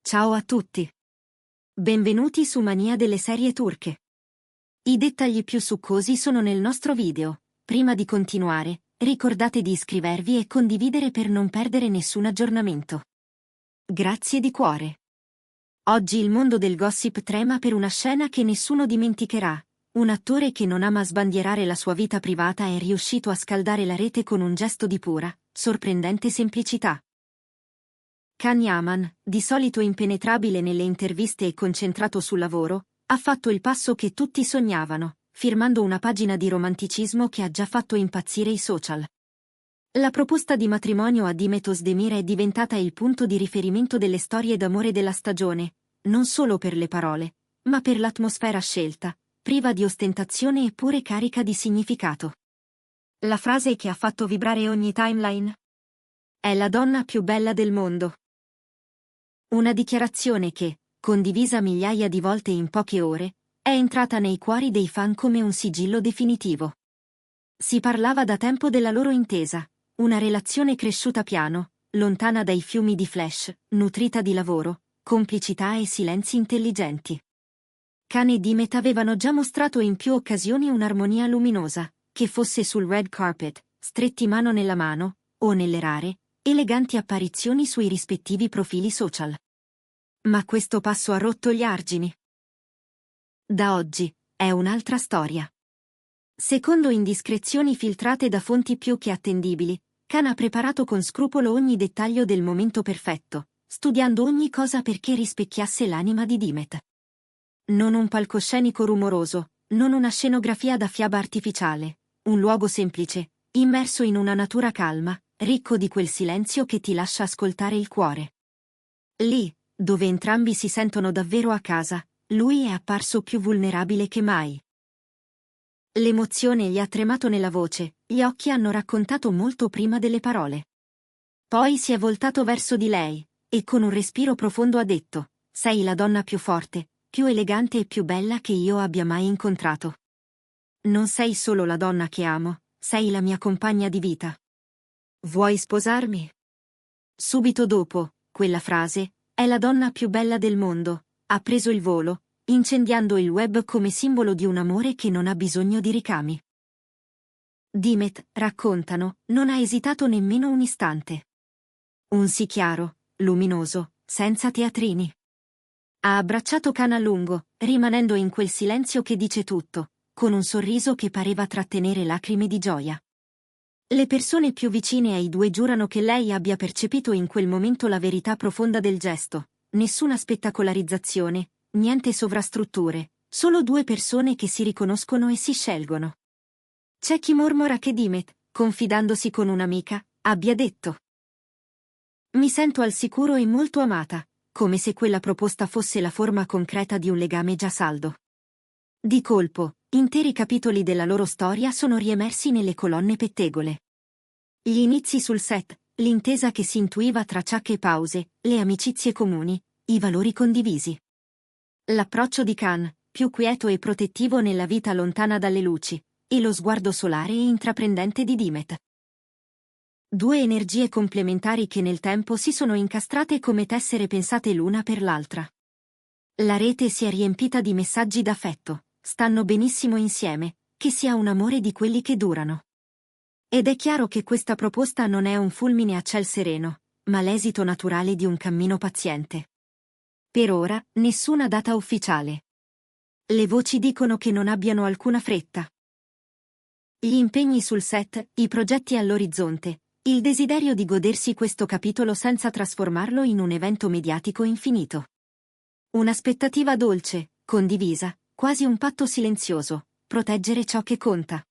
Ciao a tutti. Benvenuti su Mania delle serie turche. I dettagli più succosi sono nel nostro video. Prima di continuare, ricordate di iscrivervi e condividere per non perdere nessun aggiornamento. Grazie di cuore. Oggi il mondo del gossip trema per una scena che nessuno dimenticherà. Un attore che non ama sbandierare la sua vita privata è riuscito a scaldare la rete con un gesto di pura, sorprendente semplicità. Can Yaman, di solito impenetrabile nelle interviste e concentrato sul lavoro, ha fatto il passo che tutti sognavano, firmando una pagina di romanticismo che ha già fatto impazzire i social. La proposta di matrimonio a Demet Özdemir è diventata il punto di riferimento delle storie d'amore della stagione, non solo per le parole, ma per l'atmosfera scelta, priva di ostentazione eppure carica di significato. La frase che ha fatto vibrare ogni timeline? È la donna più bella del mondo. Una dichiarazione che, condivisa migliaia di volte in poche ore, è entrata nei cuori dei fan come un sigillo definitivo. Si parlava da tempo della loro intesa, una relazione cresciuta piano, lontana dai fiumi di flash, nutrita di lavoro, complicità e silenzi intelligenti. Can e Demet avevano già mostrato in più occasioni un'armonia luminosa, che fosse sul red carpet, stretti mano nella mano, o nelle rare, eleganti apparizioni sui rispettivi profili social. Ma questo passo ha rotto gli argini. Da oggi, è un'altra storia. Secondo indiscrezioni filtrate da fonti più che attendibili, Can ha preparato con scrupolo ogni dettaglio del momento perfetto, studiando ogni cosa perché rispecchiasse l'anima di Demet. Non un palcoscenico rumoroso, non una scenografia da fiaba artificiale, un luogo semplice, immerso in una natura calma, ricco di quel silenzio che ti lascia ascoltare il cuore. Lì, dove entrambi si sentono davvero a casa, lui è apparso più vulnerabile che mai. L'emozione gli ha tremato nella voce, gli occhi hanno raccontato molto prima delle parole. Poi si è voltato verso di lei, e con un respiro profondo ha detto: «Sei la donna più forte, più elegante e più bella che io abbia mai incontrato. Non sei solo la donna che amo, sei la mia compagna di vita. Vuoi sposarmi?» Subito dopo, quella frase, «È la donna più bella del mondo», ha preso il volo, incendiando il web come simbolo di un amore che non ha bisogno di ricami. Demet, raccontano, non ha esitato nemmeno un istante. Un sì chiaro, luminoso, senza teatrini. Ha abbracciato Can a lungo, rimanendo in quel silenzio che dice tutto, con un sorriso che pareva trattenere lacrime di gioia. Le persone più vicine ai due giurano che lei abbia percepito in quel momento la verità profonda del gesto, nessuna spettacolarizzazione, niente sovrastrutture, solo due persone che si riconoscono e si scelgono. C'è chi mormora che Demet, confidandosi con un'amica, abbia detto: «Mi sento al sicuro e molto amata», come se quella proposta fosse la forma concreta di un legame già saldo. Di colpo, interi capitoli della loro storia sono riemersi nelle colonne pettegole. Gli inizi sul set, l'intesa che si intuiva tra ciacche e pause, le amicizie comuni, i valori condivisi. L'approccio di Can, più quieto e protettivo nella vita lontana dalle luci, e lo sguardo solare e intraprendente di Demet. Due energie complementari che nel tempo si sono incastrate come tessere pensate l'una per l'altra. La rete si è riempita di messaggi d'affetto, stanno benissimo insieme, che sia un amore di quelli che durano. Ed è chiaro che questa proposta non è un fulmine a ciel sereno, ma l'esito naturale di un cammino paziente. Per ora, nessuna data ufficiale. Le voci dicono che non abbiano alcuna fretta. Gli impegni sul set, i progetti all'orizzonte, il desiderio di godersi questo capitolo senza trasformarlo in un evento mediatico infinito. Un'aspettativa dolce, condivisa, quasi un patto silenzioso, proteggere ciò che conta.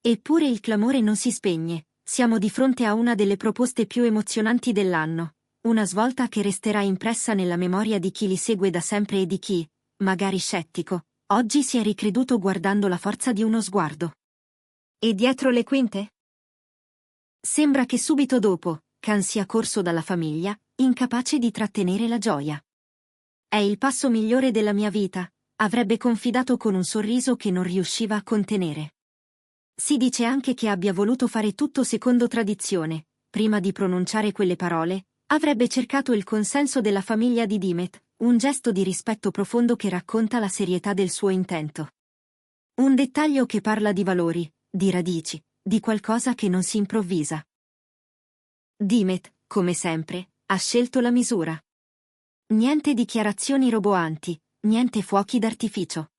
Eppure il clamore non si spegne, siamo di fronte a una delle proposte più emozionanti dell'anno, una svolta che resterà impressa nella memoria di chi li segue da sempre e di chi, magari scettico, oggi si è ricreduto guardando la forza di uno sguardo. E dietro le quinte? Sembra che subito dopo, Can sia corso dalla famiglia, incapace di trattenere la gioia. È il passo migliore della mia vita, avrebbe confidato con un sorriso che non riusciva a contenere. Si dice anche che abbia voluto fare tutto secondo tradizione, prima di pronunciare quelle parole, Avrebbe cercato il consenso della famiglia di Demet, un gesto di rispetto profondo che racconta la serietà del suo intento. Un dettaglio che parla di valori, di radici, di qualcosa che non si improvvisa. Demet, come sempre, ha scelto la misura. Niente dichiarazioni roboanti, niente fuochi d'artificio.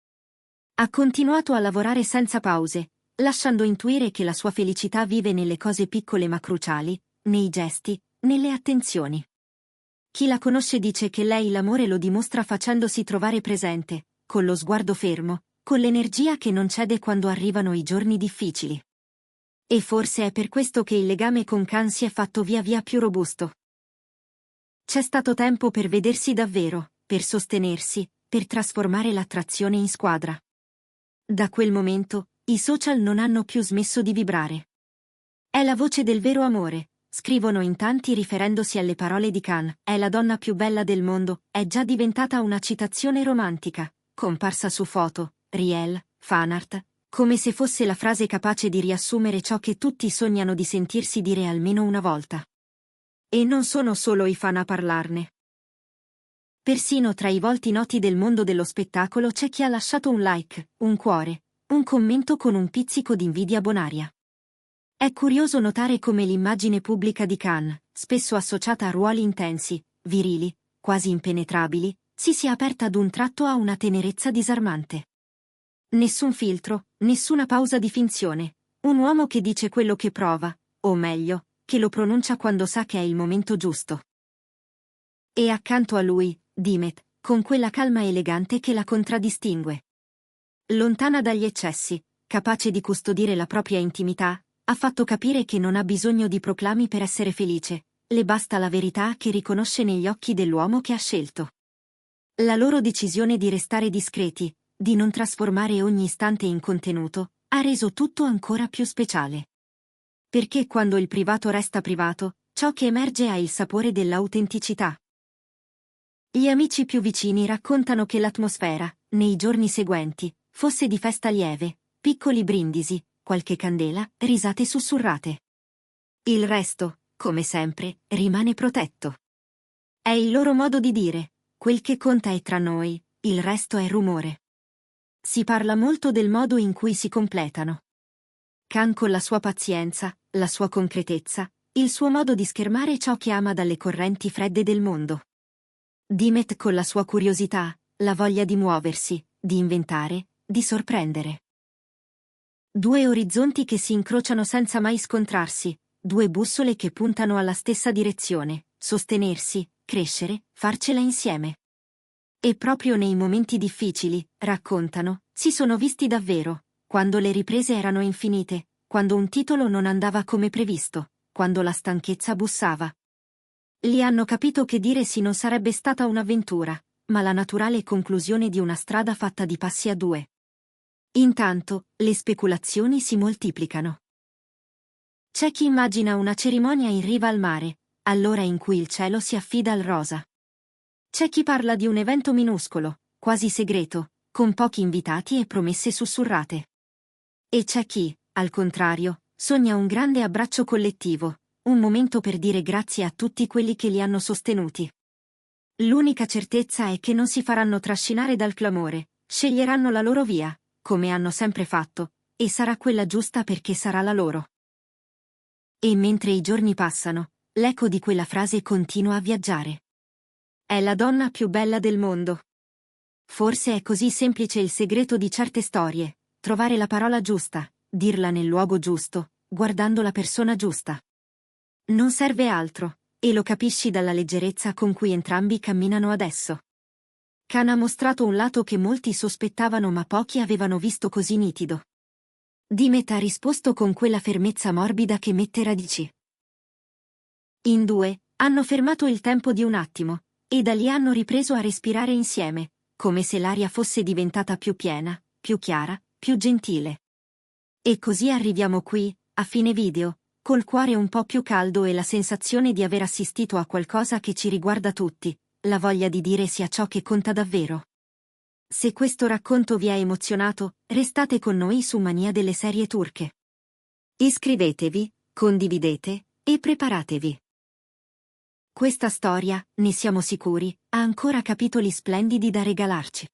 Ha continuato a lavorare senza pause, lasciando intuire che la sua felicità vive nelle cose piccole ma cruciali, nei gesti, nelle attenzioni. Chi la conosce dice che lei l'amore lo dimostra facendosi trovare presente, con lo sguardo fermo, con l'energia che non cede quando arrivano i giorni difficili. E forse è per questo che il legame con Khan si è fatto via via più robusto. C'è stato tempo per vedersi davvero, per sostenersi, per trasformare l'attrazione in squadra. Da quel momento, i social non hanno più smesso di vibrare. È la voce del vero amore, scrivono in tanti riferendosi alle parole di Khan, è la donna più bella del mondo, è già diventata una citazione romantica, comparsa su foto, reel, fanart, come se fosse la frase capace di riassumere ciò che tutti sognano di sentirsi dire almeno una volta. E non sono solo i fan a parlarne. Persino tra i volti noti del mondo dello spettacolo c'è chi ha lasciato un like, un cuore, un commento con un pizzico di invidia bonaria. È curioso notare come l'immagine pubblica di Khan, spesso associata a ruoli intensi, virili, quasi impenetrabili, si sia aperta ad un tratto a una tenerezza disarmante. Nessun filtro, nessuna pausa di finzione, un uomo che dice quello che prova, o meglio, che lo pronuncia quando sa che è il momento giusto. E accanto a lui, Demet, con quella calma elegante che la contraddistingue. Lontana dagli eccessi, capace di custodire la propria intimità, ha fatto capire che non ha bisogno di proclami per essere felice, le basta la verità che riconosce negli occhi dell'uomo che ha scelto. La loro decisione di restare discreti, di non trasformare ogni istante in contenuto, ha reso tutto ancora più speciale. Perché quando il privato resta privato, ciò che emerge ha il sapore dell'autenticità. Gli amici più vicini raccontano che l'atmosfera, nei giorni seguenti, fosse di festa lieve, piccoli brindisi, qualche candela, risate sussurrate. Il resto, come sempre, rimane protetto. È il loro modo di dire, quel che conta è tra noi, il resto è rumore. Si parla molto del modo in cui si completano. Khan con la sua pazienza, la sua concretezza, il suo modo di schermare ciò che ama dalle correnti fredde del mondo. Demet con la sua curiosità, la voglia di muoversi, di inventare, di sorprendere. Due orizzonti che si incrociano senza mai scontrarsi, due bussole che puntano alla stessa direzione, sostenersi, crescere, farcela insieme. E proprio nei momenti difficili, raccontano, si sono visti davvero, quando le riprese erano infinite, quando un titolo non andava come previsto, quando la stanchezza bussava. Li hanno capito che dire sì non sarebbe stata un'avventura, ma la naturale conclusione di una strada fatta di passi a due. Intanto, le speculazioni si moltiplicano. C'è chi immagina una cerimonia in riva al mare, all'ora in cui il cielo si affida al rosa. C'è chi parla di un evento minuscolo, quasi segreto, con pochi invitati e promesse sussurrate. E c'è chi, al contrario, sogna un grande abbraccio collettivo, un momento per dire grazie a tutti quelli che li hanno sostenuti. L'unica certezza è che non si faranno trascinare dal clamore, sceglieranno la loro via, come hanno sempre fatto, e sarà quella giusta perché sarà la loro. E mentre i giorni passano, l'eco di quella frase continua a viaggiare. È la donna più bella del mondo. Forse è così semplice il segreto di certe storie, trovare la parola giusta, dirla nel luogo giusto, guardando la persona giusta. Non serve altro, e lo capisci dalla leggerezza con cui entrambi camminano adesso. Khan ha mostrato un lato che molti sospettavano ma pochi avevano visto così nitido. Demet ha risposto con quella fermezza morbida che mette radici. In due, hanno fermato il tempo di un attimo, e da lì hanno ripreso a respirare insieme, come se l'aria fosse diventata più piena, più chiara, più gentile. E così arriviamo qui, a fine video, col cuore un po' più caldo e la sensazione di aver assistito a qualcosa che ci riguarda tutti, la voglia di dire sia ciò che conta davvero. Se questo racconto vi ha emozionato, restate con noi su Mania delle serie turche. Iscrivetevi, condividete, e preparatevi. Questa storia, ne siamo sicuri, ha ancora capitoli splendidi da regalarci.